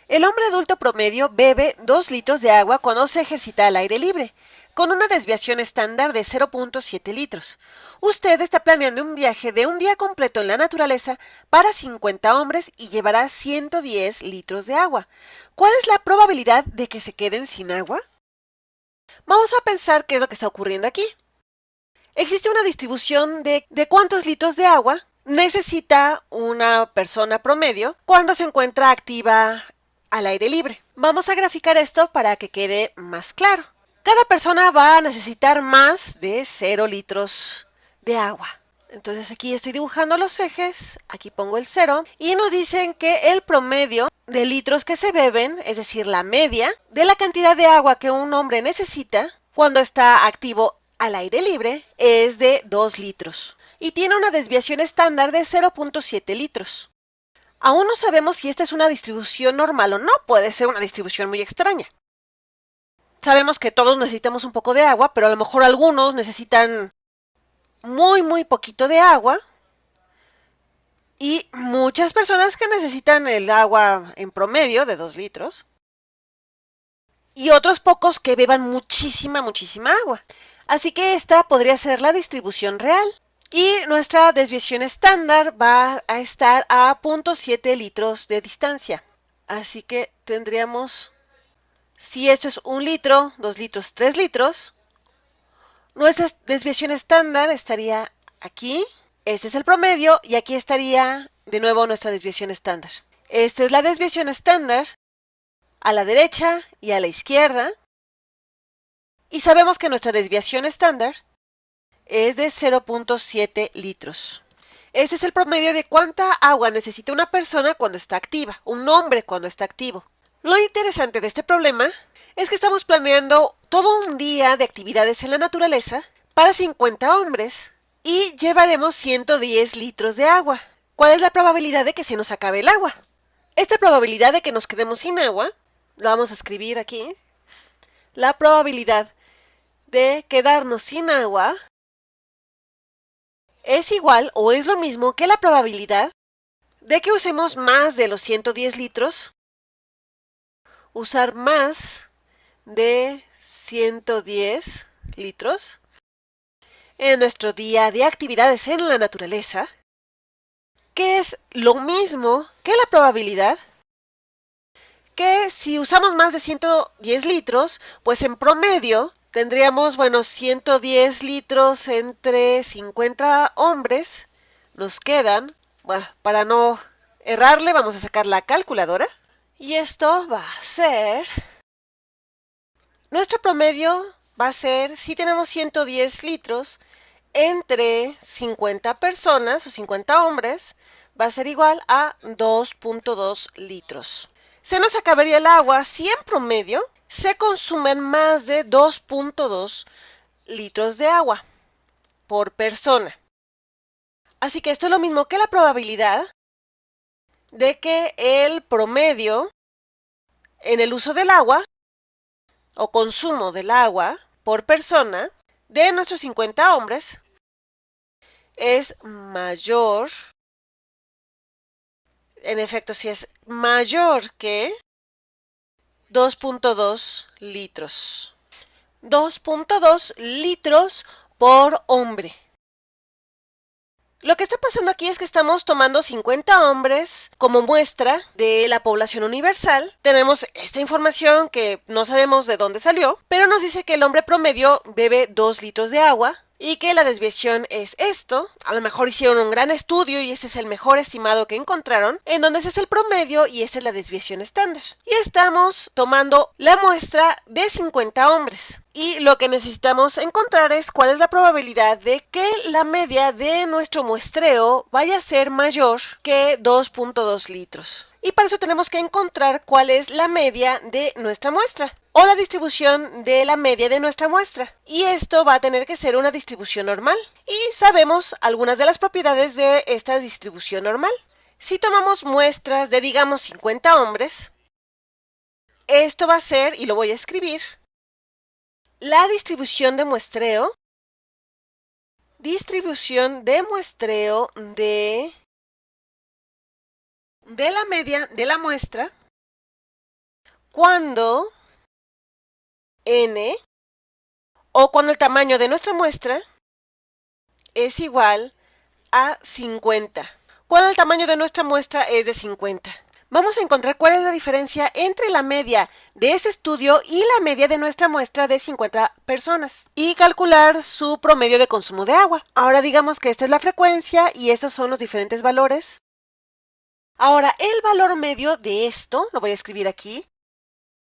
El hombre adulto promedio bebe 2 litros de agua cuando se ejercita al aire libre, con una desviación estándar de 0.7 litros. Usted está planeando un viaje de un día completo en la naturaleza para 50 hombres y llevará 110 litros de agua. ¿Cuál es la probabilidad de que se queden sin agua? Vamos a pensar qué es lo que está ocurriendo aquí. Existe una distribución de cuántos litros de agua necesita una persona promedio cuando se encuentra activa al aire libre. Vamos a graficar esto para que quede más claro. Cada persona va a necesitar más de 0 litros de agua. Entonces aquí estoy dibujando los ejes, aquí pongo el 0 y nos dicen que el promedio de litros que se beben, es decir, la media de la cantidad de agua que un hombre necesita cuando está activo al aire libre, es de 2 litros y tiene una desviación estándar de 0.7 litros. Aún no sabemos si esta es una distribución normal o no, puede ser una distribución muy extraña. Sabemos que todos necesitamos un poco de agua, pero a lo mejor algunos necesitan muy poquito de agua y muchas personas que necesitan el agua en promedio de 2 litros y otros pocos que beban muchísima agua. Así que esta podría ser la distribución real. Y nuestra desviación estándar va a estar a 0.7 litros de distancia. Así que tendríamos, si esto es 1 litro, 2 litros, 3 litros, nuestra desviación estándar estaría aquí. Este es el promedio y aquí estaría de nuevo nuestra desviación estándar. Esta es la desviación estándar a la derecha y a la izquierda. Y sabemos que nuestra desviación estándar es de 0.7 litros. Ese es el promedio de cuánta agua necesita una persona cuando está activa, un hombre cuando está activo. Lo interesante de este problema es que estamos planeando todo un día de actividades en la naturaleza para 50 hombres y llevaremos 110 litros de agua. ¿Cuál es la probabilidad de que se nos acabe el agua? Esta probabilidad de que nos quedemos sin agua, lo vamos a escribir aquí, la probabilidad de quedarnos sin agua es igual o es lo mismo que la probabilidad de que usemos más de los 110 litros, usar más de 110 litros en nuestro día de actividades en la naturaleza, que es lo mismo que la probabilidad que si usamos más de 110 litros, pues en promedio tendríamos, 110 litros entre 50 hombres. Nos quedan, para no errarle, vamos a sacar la calculadora. Y esto va a ser, nuestro promedio va a ser, si tenemos 110 litros entre 50 personas o 50 hombres, va a ser igual a 2.2 litros. Se nos acabaría el agua si en promedio se consumen más de 2.2 litros de agua por persona. Así que esto es lo mismo que la probabilidad de que el promedio en el uso del agua o consumo del agua por persona de nuestros 50 hombres es mayor, en efecto, si es mayor que 2.2 litros. 2.2 litros por hombre. Lo que está pasando aquí es que estamos tomando 50 hombres como muestra de la población universal. Tenemos esta información que no sabemos de dónde salió, pero nos dice que el hombre promedio bebe 2 litros de agua y que la desviación es esto. A lo mejor hicieron un gran estudio y este es el mejor estimado que encontraron, en donde ese es el promedio y esta es la desviación estándar. Y estamos tomando la muestra de 50 hombres. Y lo que necesitamos encontrar es cuál es la probabilidad de que la media de nuestro muestreo vaya a ser mayor que 2.2 litros. Y para eso tenemos que encontrar cuál es la media de nuestra muestra o la distribución de la media de nuestra muestra. Y esto va a tener que ser una distribución normal. Y sabemos algunas de las propiedades de esta distribución normal. Si tomamos muestras de, digamos, 50 hombres, esto va a ser, y lo voy a escribir, la distribución de muestreo de la media de la muestra cuando n, o cuando el tamaño de nuestra muestra es igual a 50. Cuando el tamaño de nuestra muestra es de 50. Vamos a encontrar cuál es la diferencia entre la media de ese estudio y la media de nuestra muestra de 50 personas y calcular su promedio de consumo de agua. Ahora digamos que esta es la frecuencia y esos son los diferentes valores. Ahora, el valor medio de esto, lo voy a escribir aquí,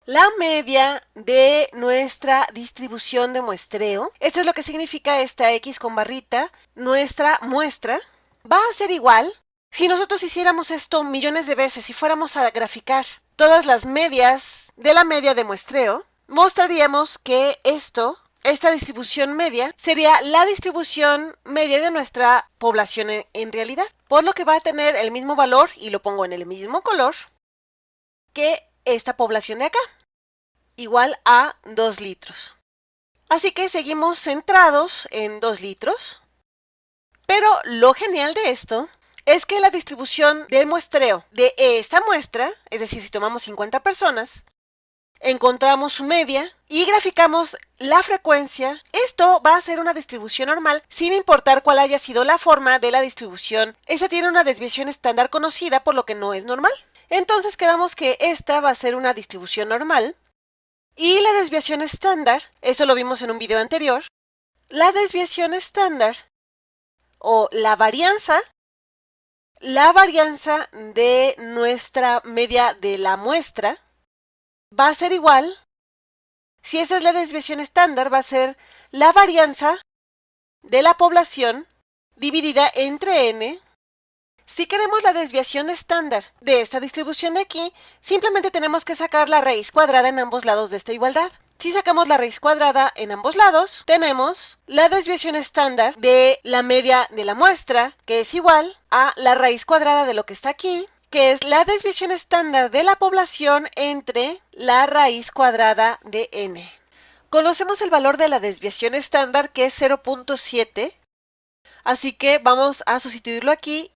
la media de nuestra distribución de muestreo, eso es lo que significa esta X con barrita, nuestra muestra, va a ser igual si nosotros hiciéramos esto millones de veces y fuéramos a graficar todas las medias de la media de muestreo, mostraríamos que esta distribución media sería la distribución media de nuestra población en realidad, por lo que va a tener el mismo valor, y lo pongo en el mismo color, que esta población de acá, igual a 2 litros. Así que seguimos centrados en 2 litros, pero lo genial de esto es que la distribución del muestreo de esta muestra, es decir, si tomamos 50 personas, encontramos su media y graficamos la frecuencia. Esto va a ser una distribución normal sin importar cuál haya sido la forma de la distribución. Esta tiene una desviación estándar conocida, por lo que no es normal. Entonces quedamos que esta va a ser una distribución normal. Y la desviación estándar, eso lo vimos en un video anterior, la desviación estándar o la varianza de nuestra media de la muestra va a ser igual, si esa es la desviación estándar, va a ser la varianza de la población dividida entre n. Si queremos la desviación estándar de esta distribución de aquí, simplemente tenemos que sacar la raíz cuadrada en ambos lados de esta igualdad. Si sacamos la raíz cuadrada en ambos lados, tenemos la desviación estándar de la media de la muestra, que es igual a la raíz cuadrada de lo que está aquí, que es la desviación estándar de la población entre la raíz cuadrada de n. Conocemos el valor de la desviación estándar, que es 0.7, así que vamos a sustituirlo aquí.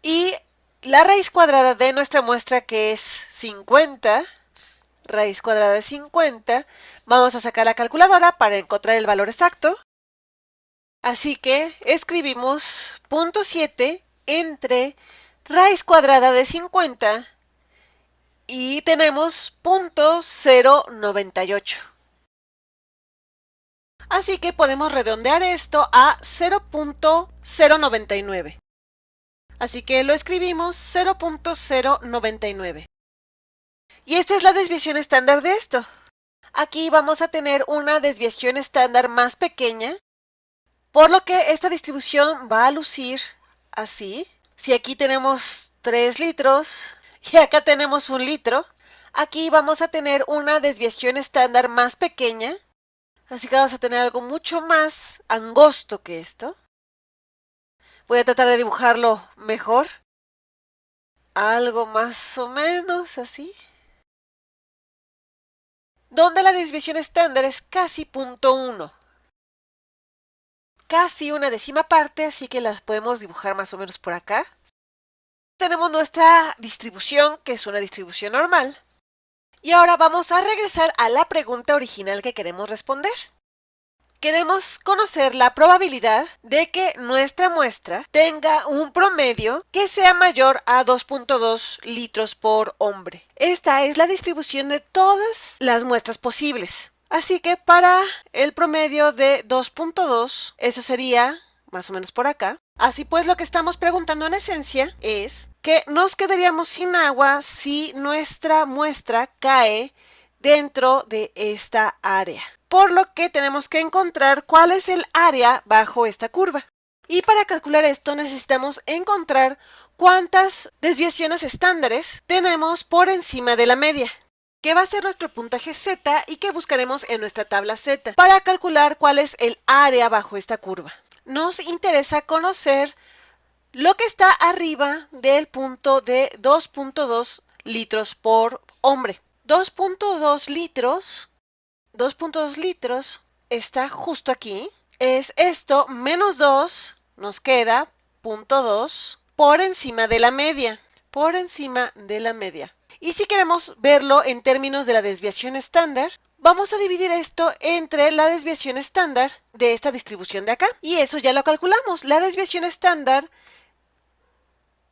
Y la raíz cuadrada de nuestra muestra, que es 50, raíz cuadrada de 50, vamos a sacar la calculadora para encontrar el valor exacto. Así que escribimos 0.7 entre raíz cuadrada de 50 y tenemos 0.098. Así que podemos redondear esto a 0.099. Así que lo escribimos 0.099. Y esta es la desviación estándar de esto. Aquí vamos a tener una desviación estándar más pequeña, por lo que esta distribución va a lucir así. Si aquí tenemos 3 litros y acá tenemos 1 litro, aquí vamos a tener una desviación estándar más pequeña. Así que vamos a tener algo mucho más angosto que esto. Voy a tratar de dibujarlo mejor. Algo más o menos así. Donde la desviación estándar es casi 0.1. Casi una décima parte, así que las podemos dibujar más o menos por acá. Tenemos nuestra distribución, que es una distribución normal. Y ahora vamos a regresar a la pregunta original que queremos responder. Queremos conocer la probabilidad de que nuestra muestra tenga un promedio que sea mayor a 2.2 litros por hombre. Esta es la distribución de todas las muestras posibles. Así que para el promedio de 2.2, eso sería más o menos por acá. Así pues, lo que estamos preguntando en esencia es que nos quedaríamos sin agua si nuestra muestra cae dentro de esta área. Por lo que tenemos que encontrar cuál es el área bajo esta curva. Y para calcular esto necesitamos encontrar cuántas desviaciones estándares tenemos por encima de la media, que va a ser nuestro puntaje Z y que buscaremos en nuestra tabla Z para calcular cuál es el área bajo esta curva. Nos interesa conocer lo que está arriba del punto de 2.2 litros por hombre. 2.2 litros está justo aquí. Es esto menos 2, nos queda 0.2 por encima de la media. Por encima de la media. Y si queremos verlo en términos de la desviación estándar, vamos a dividir esto entre la desviación estándar de esta distribución de acá. Y eso ya lo calculamos. La desviación estándar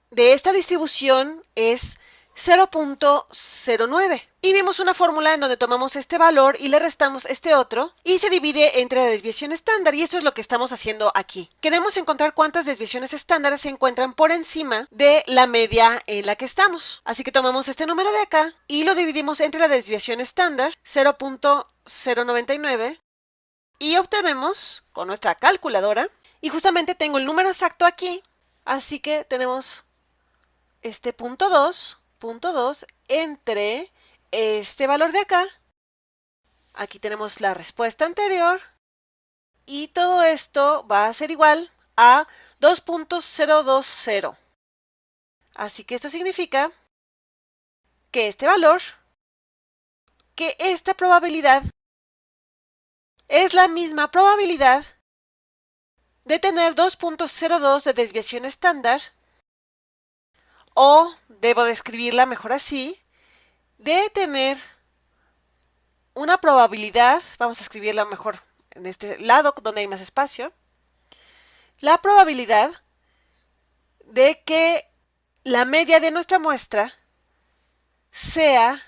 de esta distribución es 0.09. Y vimos una fórmula en donde tomamos este valor y le restamos este otro y se divide entre la desviación estándar, y eso es lo que estamos haciendo aquí. Queremos encontrar cuántas desviaciones estándar se encuentran por encima de la media en la que estamos. Así que tomamos este número de acá y lo dividimos entre la desviación estándar, 0.099, y obtenemos con nuestra calculadora, y justamente tengo el número exacto aquí, así que tenemos este punto 2 entre este valor de acá. Aquí tenemos la respuesta anterior y todo esto va a ser igual a 2.020. Así que esto significa que este valor, que esta probabilidad es la misma probabilidad de tener 2.02 de desviación estándar, o debo describirla mejor así, de tener una probabilidad, vamos a escribirla mejor en este lado donde hay más espacio, la probabilidad de que la media de nuestra muestra sea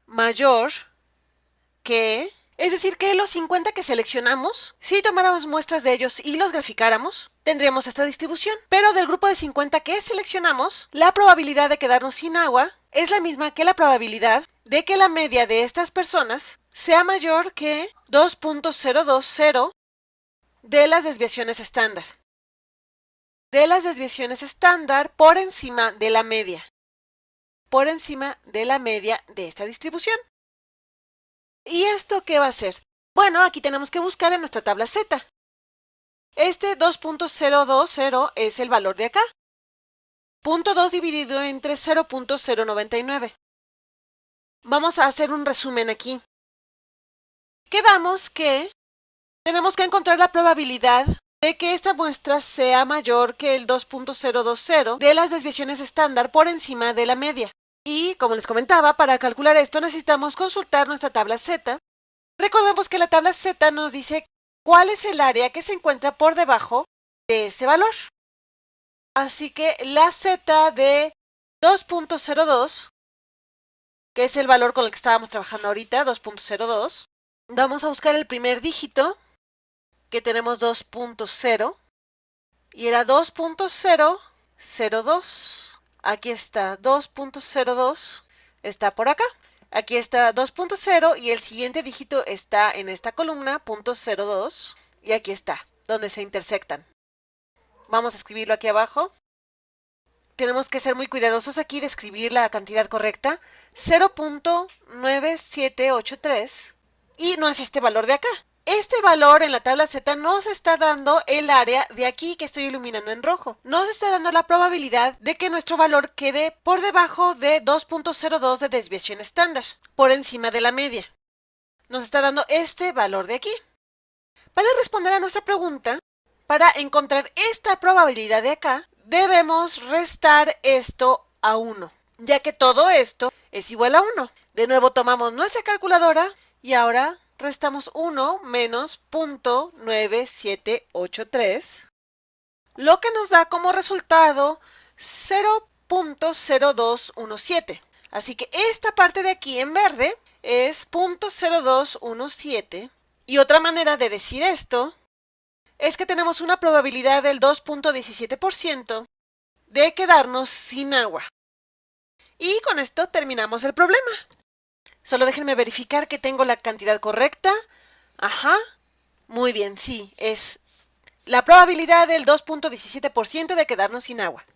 mayor que, es decir, que los 50 que seleccionamos, si tomáramos muestras de ellos y los graficáramos, tendríamos esta distribución. Pero del grupo de 50 que seleccionamos, la probabilidad de quedarnos sin agua es la misma que la probabilidad de que la media de estas personas sea mayor que 2.020 de las desviaciones estándar. De las desviaciones estándar por encima de la media. Por encima de la media de esta distribución. ¿Y esto qué va a ser? Bueno, aquí tenemos que buscar en nuestra tabla Z. Este 2.020 es el valor de acá. Punto 2 dividido entre 0.099. Vamos a hacer un resumen aquí. Quedamos que tenemos que encontrar la probabilidad de que esta muestra sea mayor que el 2.020 de las desviaciones estándar por encima de la media. Y, como les comentaba, para calcular esto necesitamos consultar nuestra tabla Z. Recordemos que la tabla Z nos dice cuál es el área que se encuentra por debajo de ese valor. Así que la Z de 2.02, que es el valor con el que estábamos trabajando ahorita, 2.02, vamos a buscar el primer dígito, que tenemos 2.0, y era 2.002. Aquí está 2.02, está por acá. Aquí está 2.0 y el siguiente dígito está en esta columna, 0.02, y aquí está, donde se intersectan. Vamos a escribirlo aquí abajo. Tenemos que ser muy cuidadosos aquí de escribir la cantidad correcta, 0.9783, y no es este valor de acá. Este valor en la tabla Z nos está dando el área de aquí que estoy iluminando en rojo. Nos está dando la probabilidad de que nuestro valor quede por debajo de 2.02 de desviación estándar, por encima de la media. Nos está dando este valor de aquí. Para responder a nuestra pregunta, para encontrar esta probabilidad de acá, debemos restar esto a 1, ya que todo esto es igual a 1. De nuevo tomamos nuestra calculadora y ahora restamos 1 menos 0.9783, lo que nos da como resultado 0.0217. Así que esta parte de aquí en verde es 0.0217. Y otra manera de decir esto es que tenemos una probabilidad del 2.17% de quedarnos sin agua. Y con esto terminamos el problema. Solo déjenme verificar que tengo la cantidad correcta. Ajá, muy bien, sí, es la probabilidad del 2.17% de quedarnos sin agua.